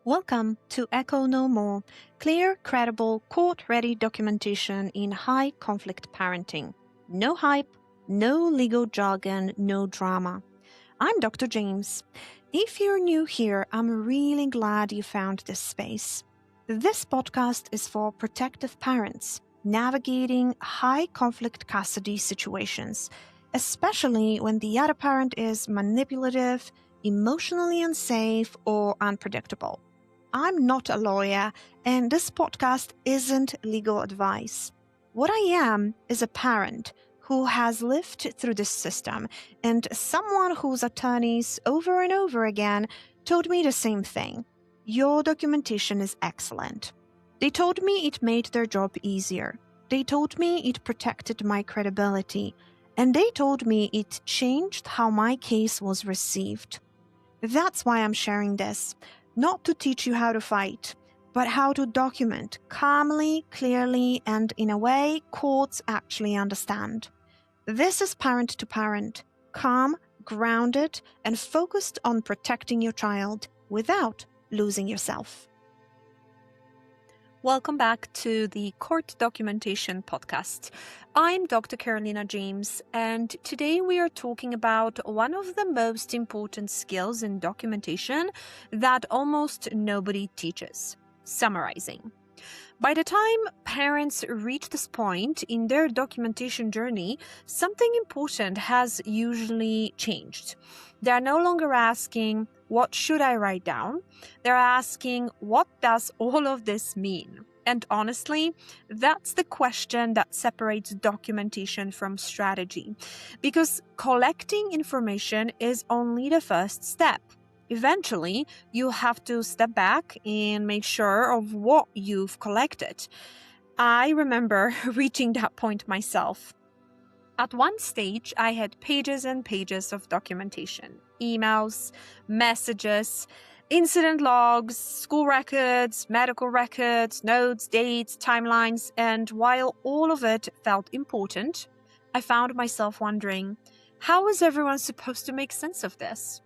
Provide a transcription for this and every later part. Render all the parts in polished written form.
Welcome to Echo No More, clear, credible, court-ready documentation in high-conflict parenting. No hype, no legal jargon, no drama. I'm Dr. James. If you're new here, I'm really glad you found this space. This podcast is for protective parents navigating high-conflict custody situations, especially when the other parent is manipulative, emotionally unsafe, or unpredictable. I'm not a lawyer, and this podcast isn't legal advice. What I am is a parent who has lived through this system, and someone whose attorneys over and over again told me the same thing. Your documentation is excellent. They told me it made their job easier. They told me it protected my credibility. And they told me it changed how my case was received. That's why I'm sharing this. Not to teach you how to fight, but how to document calmly, clearly, and in a way courts actually understand. This is parent to parent, calm, grounded, and focused on protecting your child without losing yourself. Welcome back to the Court Documentation Podcast. I'm Dr. Carolina James, and today we are talking about one of the most important skills in documentation that almost nobody teaches: summarizing. By the time parents reach this point in their documentation journey, something important has usually changed. They're no longer asking, "What should I write down?" They're asking, "What does all of this mean?" And honestly, that's the question that separates documentation from strategy, because collecting information is only the first step. Eventually, you have to step back and make sure of what you've collected. I remember reaching that point myself. At one stage, I had pages and pages of documentation: emails, messages, incident logs, school records, medical records, notes, dates, timelines, and while all of it felt important, I found myself wondering, how is everyone supposed to make sense of this?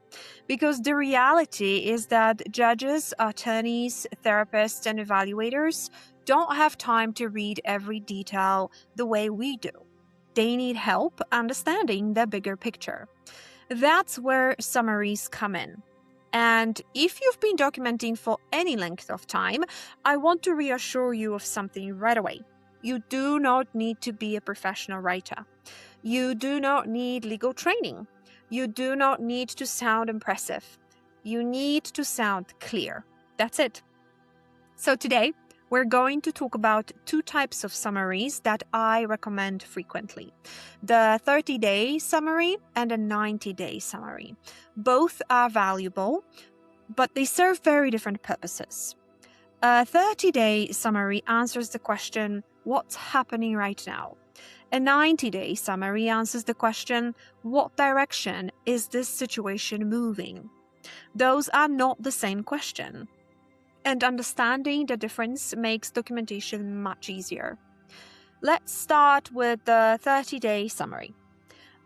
Because the reality is that judges, attorneys, therapists, and evaluators don't have time to read every detail the way we do. They need help understanding the bigger picture. That's where summaries come in. And if you've been documenting for any length of time, I want to reassure you of something right away. You do not need to be a professional writer. You do not need legal training. You do not need to sound impressive. You need to sound clear. That's it. So today, we're going to talk about two types of summaries that I recommend frequently: the 30-day summary and a 90-day summary. Both are valuable, but they serve very different purposes. A 30-day summary answers the question, what's happening right now? A 90-day summary answers the question, what direction is this situation moving? Those are not the same question. And understanding the difference makes documentation much easier. Let's start with the 30-day summary.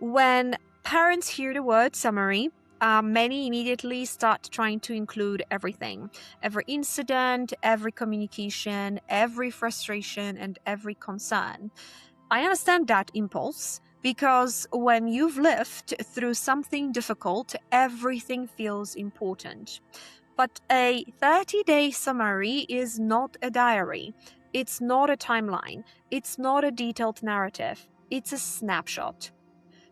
When parents hear the word summary, many immediately start trying to include everything: every incident, every communication, every frustration, and every concern. I understand that impulse, because when you've lived through something difficult, everything feels important. But a 30-day summary is not a diary. It's not a timeline. It's not a detailed narrative. It's a snapshot.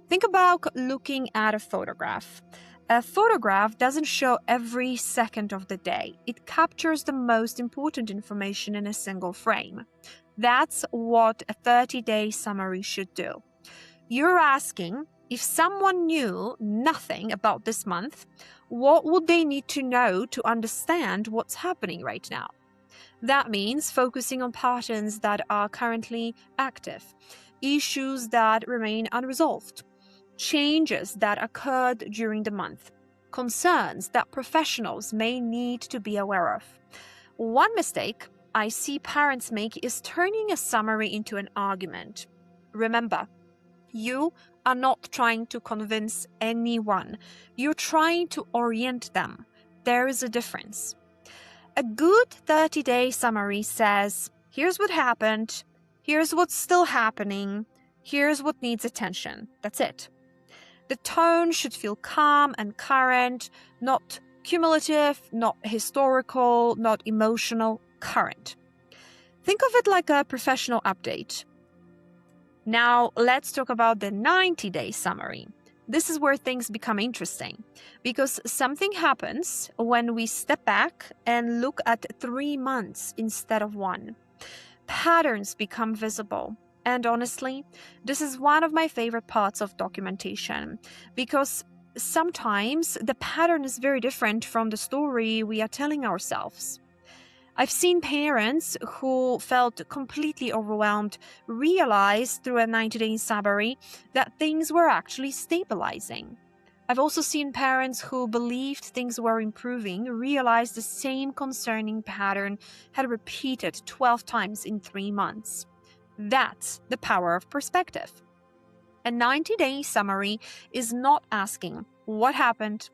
Think about looking at a photograph. A photograph doesn't show every second of the day. It captures the most important information in a single frame. That's what a 30-day summary should do. You're asking, if someone knew nothing about this month, what would they need to know to understand what's happening right now? That means focusing on patterns that are currently active, issues that remain unresolved, changes that occurred during the month, concerns that professionals may need to be aware of. One mistake I see parents make is turning a summary into an argument. Remember, you are not trying to convince anyone. You're trying to orient them. There is a difference. A good 30-day summary says, here's what happened, here's what's still happening, here's what needs attention. That's it. The tone should feel calm and current, not cumulative, not historical, not emotional, current. Think of it like a professional update. Now, let's talk about the 90-day summary. This is where things become interesting, because something happens when we step back and look at 3 months instead of 1. Patterns become visible. And honestly, this is one of my favorite parts of documentation, because sometimes the pattern is very different from the story we are telling ourselves. I've seen parents who felt completely overwhelmed realize through a 90-day summary that things were actually stabilizing. I've also seen parents who believed things were improving realize the same concerning pattern had repeated 12 times in 3 months. That's the power of perspective. A 90-day summary is not asking what happened.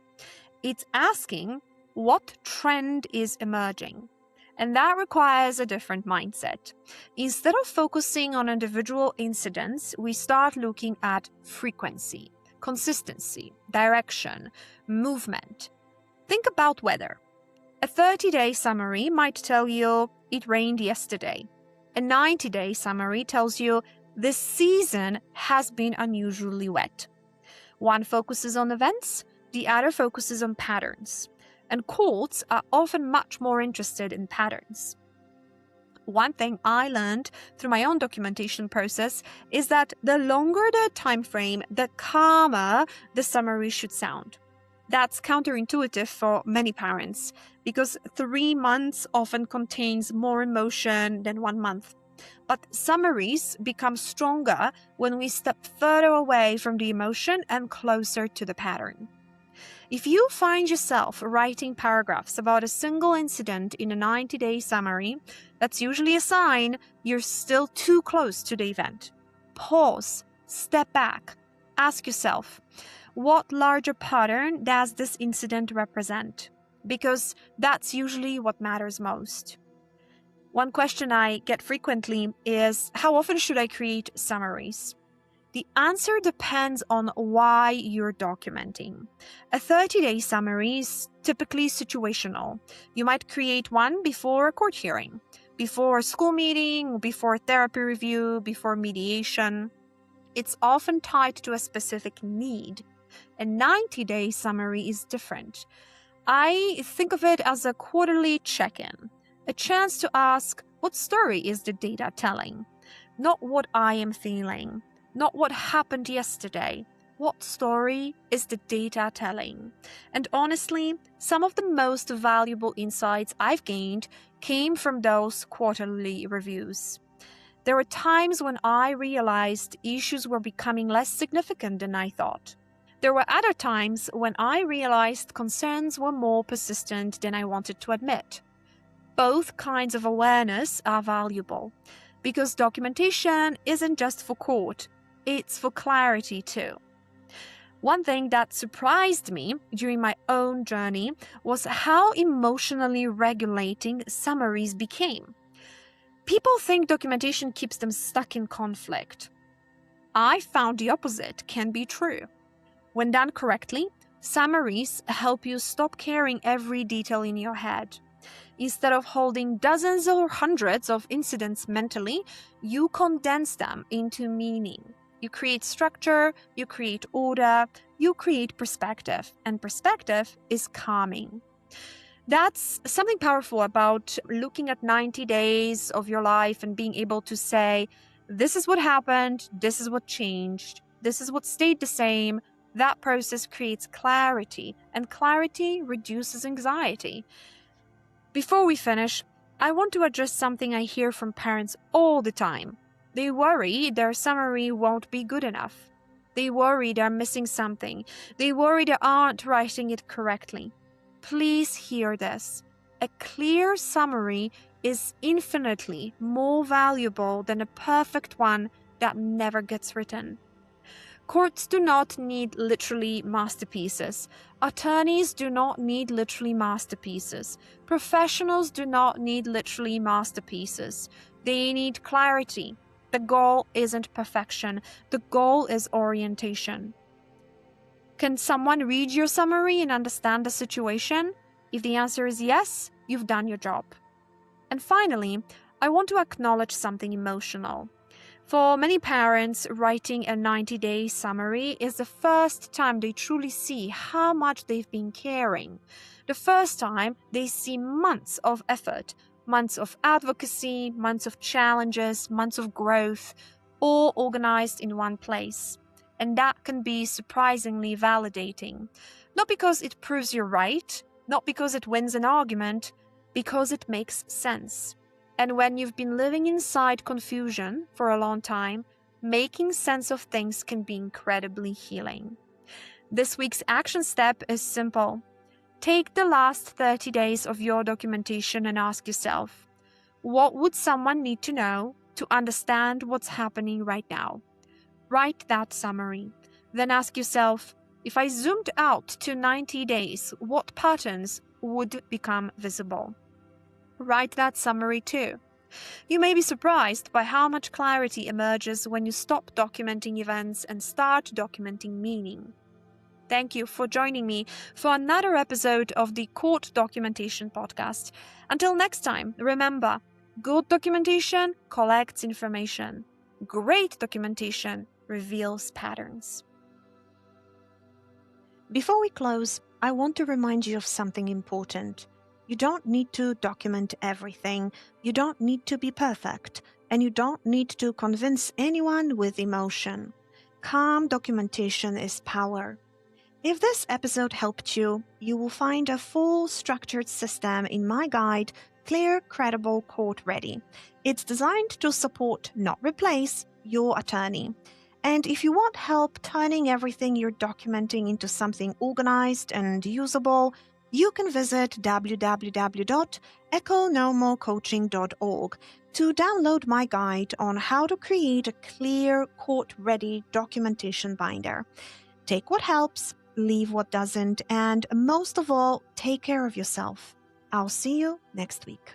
It's asking what trend is emerging. And that requires a different mindset. Instead of focusing on individual incidents, we start looking at frequency, consistency, direction, movement. Think about weather. A 30-day summary might tell you it rained yesterday. A 90-day summary tells you this season has been unusually wet. One focuses on events, the other focuses on patterns. And courts are often much more interested in patterns. One thing I learned through my own documentation process is that the longer the time frame, the calmer the summary should sound. That's counterintuitive for many parents, because 3 months often contains more emotion than 1 month. But summaries become stronger when we step further away from the emotion and closer to the pattern. If you find yourself writing paragraphs about a single incident in a 90-day summary, that's usually a sign you're still too close to the event. Pause, step back, ask yourself, what larger pattern does this incident represent? Because that's usually what matters most. One question I get frequently is, how often should I create summaries? The answer depends on why you're documenting. A 30-day summary is typically situational. You might create one before a court hearing, before a school meeting, before a therapy review, before mediation. It's often tied to a specific need. A 90-day summary is different. I think of it as a quarterly check-in, a chance to ask, what story is the data telling? Not what I am feeling. Not what happened yesterday. What story is the data telling? And honestly, some of the most valuable insights I've gained came from those quarterly reviews. There were times when I realized issues were becoming less significant than I thought. There were other times when I realized concerns were more persistent than I wanted to admit. Both kinds of awareness are valuable, because documentation isn't just for court. It's for clarity too. One thing that surprised me during my own journey was how emotionally regulating summaries became. People think documentation keeps them stuck in conflict. I found the opposite can be true. When done correctly, summaries help you stop carrying every detail in your head. Instead of holding dozens or hundreds of incidents mentally, you condense them into meaning. You create structure, you create order, you create perspective, and perspective is calming. That's something powerful about looking at 90 days of your life and being able to say, this is what happened, this is what changed, this is what stayed the same. That process creates clarity, and clarity reduces anxiety. Before we finish, I want to address something I hear from parents all the time. They worry their summary won't be good enough. They worry they're missing something. They worry they aren't writing it correctly. Please hear this. A clear summary is infinitely more valuable than a perfect one that never gets written. Courts do not need literally masterpieces. Attorneys do not need literally masterpieces. Professionals do not need literally masterpieces. They need clarity. The goal isn't perfection. The goal is orientation. Can someone read your summary and understand the situation? If the answer is yes, you've done your job. And finally, I want to acknowledge something emotional. For many parents, writing a 90-day summary is the first time they truly see how much they've been caring. The first time they see months of effort, months of advocacy, months of challenges, months of growth, all organized in one place. And that can be surprisingly validating. Not because it proves you're right, not because it wins an argument, because it makes sense. And when you've been living inside confusion for a long time, making sense of things can be incredibly healing. This week's action step is simple. Take the last 30 days of your documentation and ask yourself, what would someone need to know to understand what's happening right now? Write that summary. Then ask yourself, if I zoomed out to 90 days, what patterns would become visible? Write that summary too. You may be surprised by how much clarity emerges when you stop documenting events and start documenting meaning. Thank you for joining me for another episode of the Court Documentation Podcast. Until next time, remember, good documentation collects information. Great documentation reveals patterns. Before we close, I want to remind you of something important. You don't need to document everything, you don't need to be perfect, and you don't need to convince anyone with emotion. Calm documentation is power. If this episode helped you, you will find a full structured system in my guide, Clear, Credible, Court Ready. It's designed to support, not replace, your attorney. And if you want help turning everything you're documenting into something organized and usable, you can visit www.economocoaching.org to download my guide on how to create a clear, court-ready documentation binder. Take what helps, leave what doesn't, and most of all, take care of yourself. I'll see you next week.